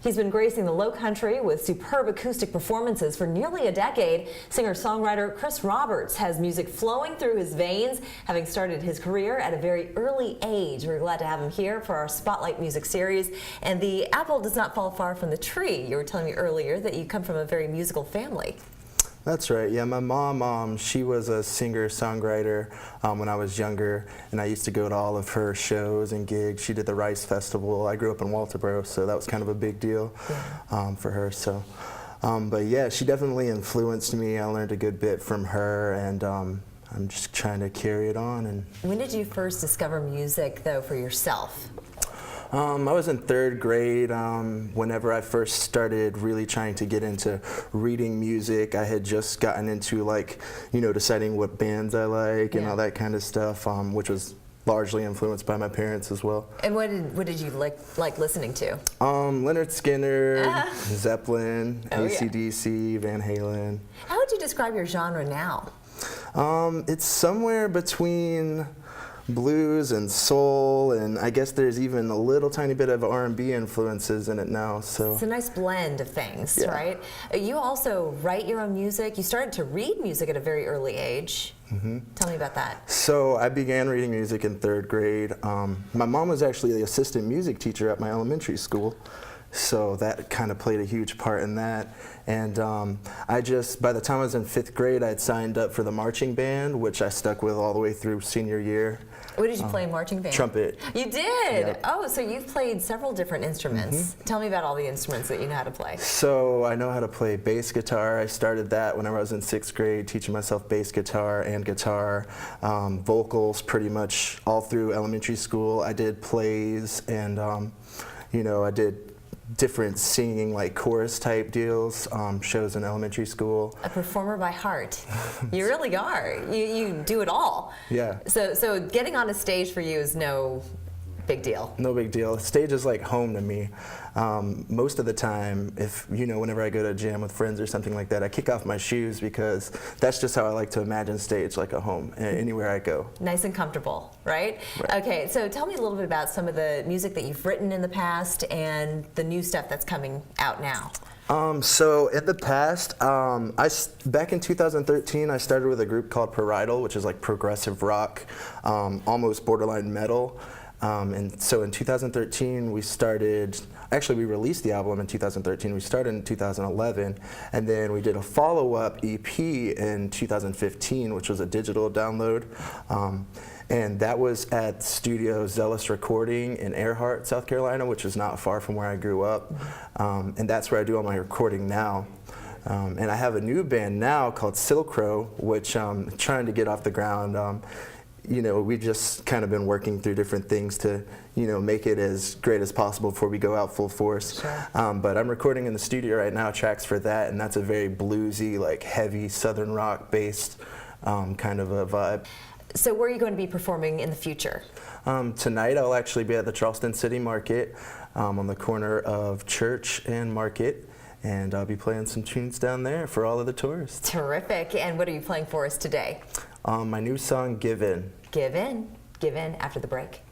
He's been gracing the Low Country with superb acoustic performances for nearly a decade. Singer-songwriter Chris Roberts has music flowing through his veins, having started his career at a very early age. We're glad to have him here for our Spotlight Music series. And the apple does not fall far from the tree. You were telling me earlier that you come from a very musical family. That's right. Yeah, my mom, she was a singer-songwriter when I was younger, and I used to go to all of her shows and gigs. She did the Rice Festival. I grew up in Walterboro, so that was kind of a big deal for her. So, but yeah, she definitely influenced me. I learned a good bit from her, and I'm just trying to carry it on. And when did you first discover music, though, for yourself? I was in third grade whenever I first started really trying to get into reading music. I had just gotten into, like, deciding what bands I like and all that kind of stuff, which was largely influenced by my parents as well. And what did you like listening to? Leonard Skinner, Zeppelin, AC/DC, Van Halen. How would you describe your genre now? It's somewhere between blues and soul, and I guess there's even a little tiny bit of R&B influences in it now. So it's a nice blend of things, right? You also write your own music. You started to read music at a very early age. Tell me about that. So I began reading music in third grade. My mom was actually the assistant music teacher at my elementary school, so that kind of played a huge part in that. And by the time I was in fifth grade, I had signed up for the marching band, which I stuck with all the way through senior year. What did you play in marching band? Trumpet. You did? Yep. Oh, so you've played several different instruments. Tell me about all the instruments that you know how to play. So I know how to play bass guitar. I started that whenever I was in sixth grade, teaching myself bass guitar and guitar. Vocals pretty much all through elementary school. I did plays, and I did different singing, like chorus type deals, shows in elementary school. A performer by heart. You really are. You do it all. Yeah. So getting on a stage for you is no big deal. No big deal. Stage is like home to me. Most of the time, whenever I go to a jam with friends or something like that, I kick off my shoes because that's just how I like to imagine stage, like a home, anywhere I go. Nice and comfortable, right? Okay, so tell me a little bit about some of the music that you've written in the past and the new stuff that's coming out now. So in the past, back in 2013, I started with a group called Parietal, which is like progressive rock, almost borderline metal. And so in 2013, we released the album in 2013. We started in 2011, and then we did a follow-up EP in 2015, which was a digital download. And that was at Studio Zealous Recording in Earhart, South Carolina, which is not far from where I grew up. And that's where I do all my recording now. And I have a new band now called Silk Row, which I'm trying to get off the ground. We've just kind of been working through different things to, make it as great as possible before we go out full force. Sure. But I'm recording in the studio right now tracks for that, and that's a very bluesy, like heavy Southern rock based kind of a vibe. So where are you going to be performing in the future? Tonight I'll actually be at the Charleston City Market on the corner of Church and Market. And I'll be playing some tunes down there for all of the tourists. Terrific. And what are you playing for us today? My new song, Give In. Give In. Give In after the break.